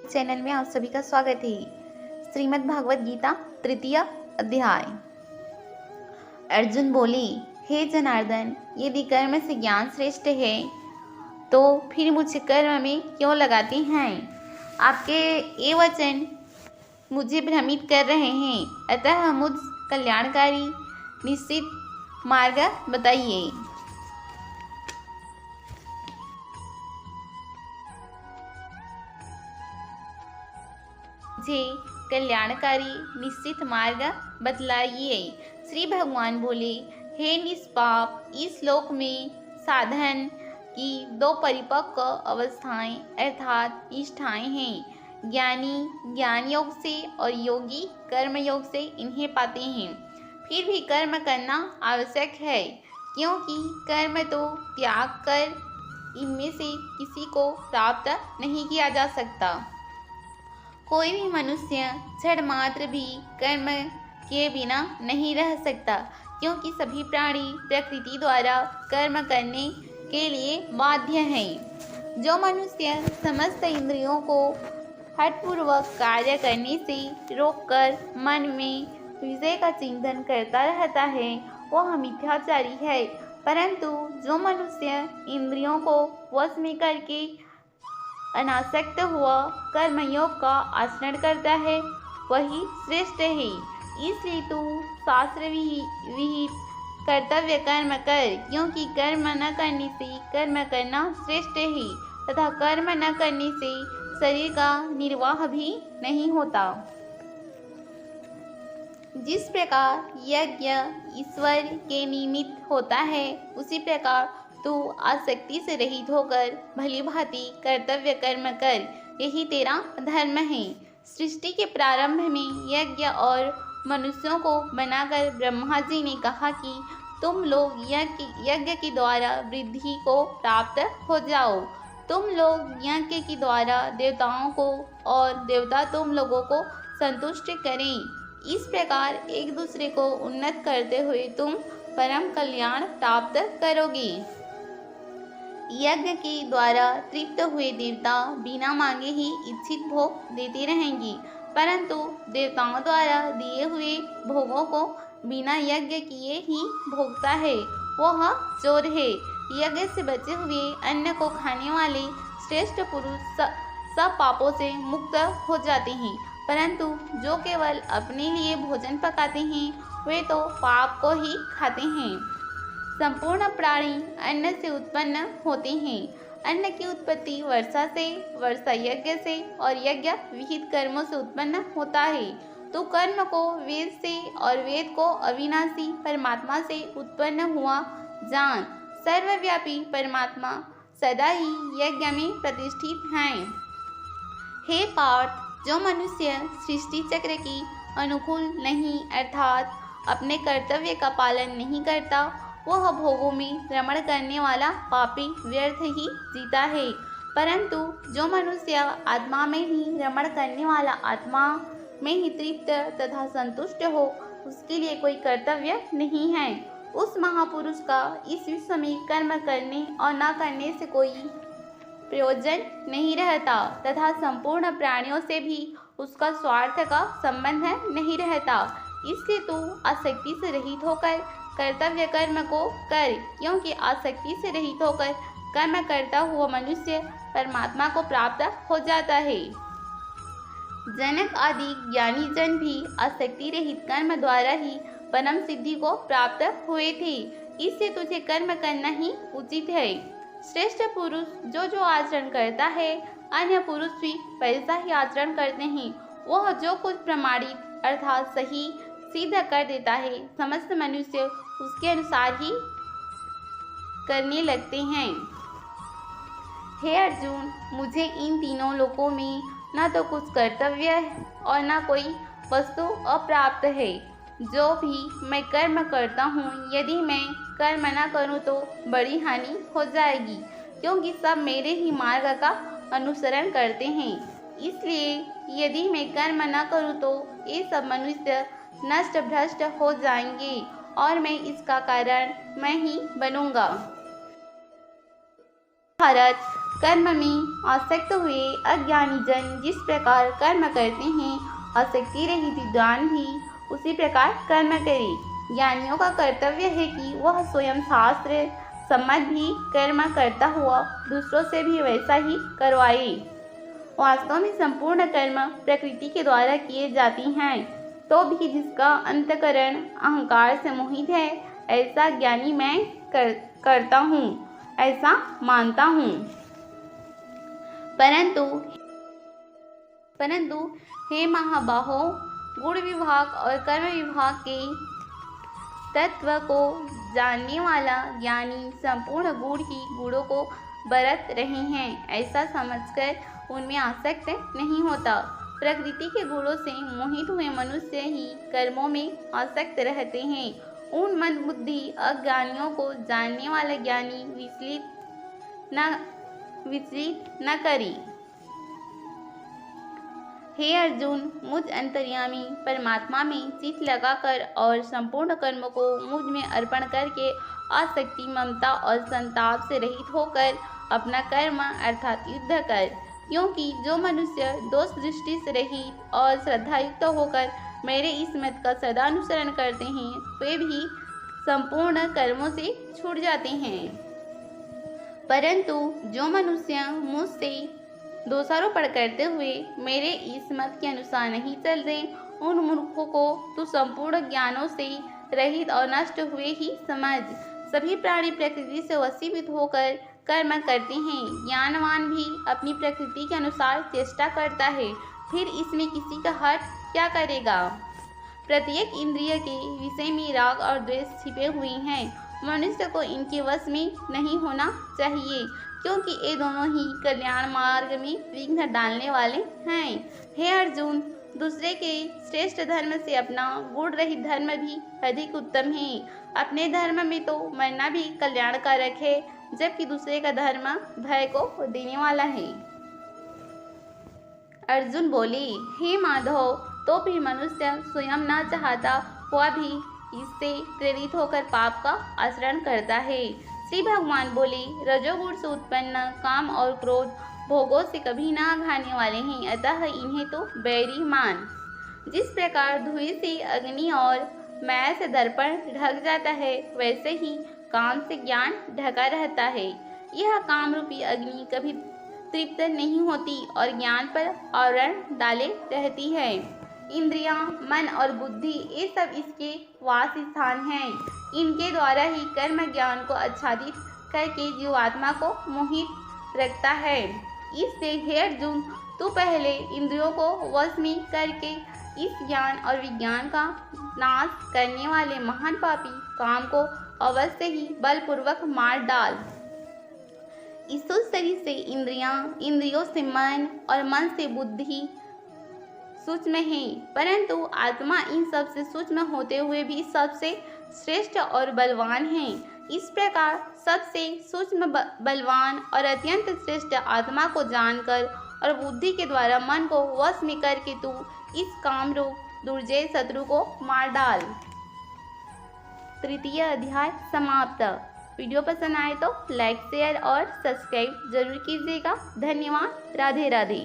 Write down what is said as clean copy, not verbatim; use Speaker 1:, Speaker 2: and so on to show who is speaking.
Speaker 1: Channel में आप सभी का स्वागत है। श्रीमद् भागवत गीता तृतीय अध्याय। अर्जुन बोले, हे जनार्दन, यदि कर्म से ज्ञान श्रेष्ठ है तो फिर मुझे कर्म में क्यों लगाते हैं? आपके ये वचन मुझे भ्रमित कर रहे हैं, अतः मुझ कल्याणकारी निश्चित मार्ग बताइए। मुझे कल्याणकारी निश्चित मार्ग बतलाइए। श्री भगवान बोले, हे निष्पाप, इस श्लोक में साधन की दो परिपक्व अवस्थाएं अर्थात निष्ठाएं हैं। ज्ञानी ज्ञान योग से और योगी कर्म योग से इन्हें पाते हैं। फिर भी कर्म करना आवश्यक है, क्योंकि कर्म तो त्याग कर इनमें से किसी को प्राप्त नहीं किया जा सकता। कोई भी मनुष्य क्षण मात्र भी कर्म के बिना नहीं रह सकता, क्योंकि सभी प्राणी प्रकृति द्वारा कर्म करने के लिए बाध्य हैं। जो मनुष्य समस्त इंद्रियों को हठपूर्वक कार्य करने से रोककर मन में विषय का चिंतन करता रहता है, वह मिथ्याचारी है। परंतु जो मनुष्य इंद्रियों को वश में करके अनासक्त हुआ कर्मयोग का आचरण करता है, वही श्रेष्ठ है। इसलिए तू शास्त्र विहित कर्तव्य कर्म कर, क्योंकि कर्म न करने से कर्म करना श्रेष्ठ है तथा कर्म न करने से शरीर का निर्वाह भी नहीं होता। जिस प्रकार यज्ञ ईश्वर के निमित्त होता है, उसी प्रकार तू आसक्ति से रहित होकर भली भांति कर्तव्य कर्म कर, यही तेरा धर्म है। सृष्टि के प्रारंभ में यज्ञ और मनुष्यों को बनाकर ब्रह्मा जी ने कहा कि तुम लोग यज्ञ के द्वारा वृद्धि को प्राप्त हो जाओ। तुम लोग यज्ञ के द्वारा देवताओं को और देवता तुम लोगों को संतुष्ट करें। इस प्रकार एक दूसरे को उन्नत करते हुए तुम परम कल्याण प्राप्त करोगे। यज्ञ के द्वारा तृप्त हुए देवता बिना मांगे ही इच्छित भोग देते रहेंगे, परंतु देवताओं द्वारा दिए हुए भोगों को बिना यज्ञ किए ही भोगता है, वह चोर है। यज्ञ से बचे हुए अन्न को खाने वाले श्रेष्ठ पुरुष सब पापों से मुक्त हो जाते हैं, परंतु जो केवल अपने लिए भोजन पकाते हैं, वे तो पाप को ही खाते हैं। संपूर्ण प्राणी अन्न से उत्पन्न होते हैं। अन्न की उत्पत्ति वर्षा से, वर्षा यज्ञ से और यज्ञ विहित कर्मों से उत्पन्न होता है। तो कर्म को वेद से और वेद को अविनाशी परमात्मा से उत्पन्न हुआ जान। सर्वव्यापी परमात्मा सदा ही यज्ञ में प्रतिष्ठित हैं। हे पार्थ, जो मनुष्य सृष्टि चक्र की अनुकूल नहीं अर्थात अपने कर्तव्य का पालन नहीं करता, वह भोगों में रमण करने वाला पापी व्यर्थ ही जीता है। परंतु जो मनुष्य आत्मा में ही रमण करने वाला आत्मा में ही तृप्त तथा संतुष्ट हो, उसके लिए कोई कर्तव्य नहीं है। उस महापुरुष का इस विश्व में कर्म करने और न करने से कोई प्रयोजन नहीं रहता तथा संपूर्ण प्राणियों से भी उसका स्वार्थ का संबंध नहीं रहता। इसलिए तू आसक्ति से रहित होकर कर्तव्य कर्म को कर, क्योंकि आसक्ति से रहित होकर कर्म करता हुआ मनुष्य परमात्मा को प्राप्त हो जाता है। जनक आदि ज्ञानी जन भी आसक्ति रहित कर्म द्वारा ही परम सिद्धि को प्राप्त हुए थे। इससे तुझे कर्म करना ही उचित है। श्रेष्ठ पुरुष जो आचरण करता है, अन्य पुरुष भी वैसा ही आचरण करते हैं। वह जो कुछ प्रमाणित अर्थात सही सिद्ध कर देता है, समस्त मनुष्य उसके अनुसार ही करने लगते हैं। हे अर्जुन, मुझे इन तीनों लोकों में न तो कुछ कर्तव्य और न कोई वस्तु अप्राप्त है। जो भी मैं कर्म करता हूँ, यदि मैं कर्म न करूँ तो बड़ी हानि हो जाएगी, क्योंकि सब मेरे ही मार्ग का अनुसरण करते हैं। इसलिए यदि मैं कर्म न करूँ तो ये सब मनुष्य नष्ट भ्रष्ट हो जाएंगे और मैं इसका कारण मैं ही बनूंगा। भारत कर्म में आसक्त हुए अज्ञानी जन जिस प्रकार कर्म करते हैं, आसक्ति रहित विद्वान भी उसी प्रकार कर्म करे। ज्ञानियों का कर्तव्य है कि वह स्वयं शास्त्र सम्मत भी कर्म करता हुआ दूसरों से भी वैसा ही करवाए। वास्तव में संपूर्ण कर्म प्रकृति के द्वारा किए जाते हैं, तो भी जिसका अंतःकरण अहंकार से मोहित है, ऐसा ज्ञानी मैं करता हूँ, ऐसा मानता हूँ। परंतु हे महाबाहो, गुण विभाग और कर्म विभाग के तत्व को जानने वाला ज्ञानी संपूर्ण गुण ही गुणों को बरत रहे हैं, ऐसा समझकर उनमें आसक्त नहीं होता। प्रकृति के गुणों से मोहित हुए मनुष्य ही कर्मों में आसक्त रहते हैं। उन मंदबुद्धि अज्ञानियों को जानने वाला ज्ञानी विचलित न करे। हे अर्जुन, मुझ अंतर्यामी परमात्मा में चित्त लगाकर और संपूर्ण कर्म को मुझ में अर्पण करके आसक्ति, ममता और संताप से रहित होकर अपना कर्म अर्थात युद्ध कर। क्योंकि जो मनुष्य दोष दृष्टि से रहित और श्रद्धायुक्त होकर मेरे इस मत का सदा अनुसरण करते हैं, वे भी संपूर्ण कर्मों से छूट जाते हैं। परंतु जो मनुष्य मुझसे दोषारोपण करते हुए मेरे इस मत के अनुसार नहीं चलते, उन मूर्खों को तू संपूर्ण ज्ञानों से रहित और नष्ट हुए ही समझ। सभी प्राणी प्रकृति से वशीभूत होकर कर्म करते हैं। ज्ञानवान भी अपनी प्रकृति के अनुसार चेष्टा करता है, फिर इसमें किसी का हट क्या करेगा। प्रत्येक इंद्रिय के विषय में राग और द्वेष छिपे हुए हैं। मनुष्य को इनके वश में नहीं होना चाहिए, क्योंकि ये दोनों ही कल्याण मार्ग में विघ्न डालने वाले हैं। हे अर्जुन, दूसरे के श्रेष्ठ धर्म से अपना गुण रहित धर्म भी अधिक उत्तम है। अपने धर्म में तो मरना भी कल्याणकारक है, जबकि दूसरे का धर्म भय को देने वाला है। अर्जुन बोले, हे माधव, तो फिर मनुष्य स्वयं न चाहता हुआ भी इससे प्रेरित होकर पाप का आचरण करता है। श्री भगवान बोले, रजोगुण से उत्पन्न काम और क्रोध भोगों से कभी ना घाने वाले हैं, अतः इन्हें तो बैरी मान। जिस प्रकार धुएं से अग्नि और मैल से दर्पण ढक जाता है, वैसे ही काम से ज्ञान ढका रहता है। यह काम रूपी अग्नि कभी तृप्त नहीं होती और ज्ञान पर आवरण डाले रहती है। इंद्रियां, मन और बुद्धि ये सब इसके वास स्थान हैं। इनके द्वारा ही कर्म ज्ञान को आच्छादित करके जीवात्मा को मोहित रखता है। इससे हे अर्जुन, तू पहले इंद्रियों को वश में करके इस ज्ञान और विज्ञान का नाश करने वाले महान पापी काम को अवश्य ही बलपूर्वक मार डाल। इस शरीर से इंद्रियां, इंद्रियों से मन और मन से बुद्धि सूक्ष्म है, परंतु आत्मा इन सब से सूक्ष्म होते हुए भी सबसे श्रेष्ठ और बलवान है। इस प्रकार सबसे सूक्ष्म, बलवान और अत्यंत श्रेष्ठ आत्मा को जानकर और बुद्धि के द्वारा मन को वश में करके तू इस कामरूप दुर्जय शत्रु को मार डाल। तृतीय अध्याय समाप्त। वीडियो पसंद आए तो लाइक, शेयर और सब्सक्राइब जरूर कीजिएगा। धन्यवाद। राधे राधे।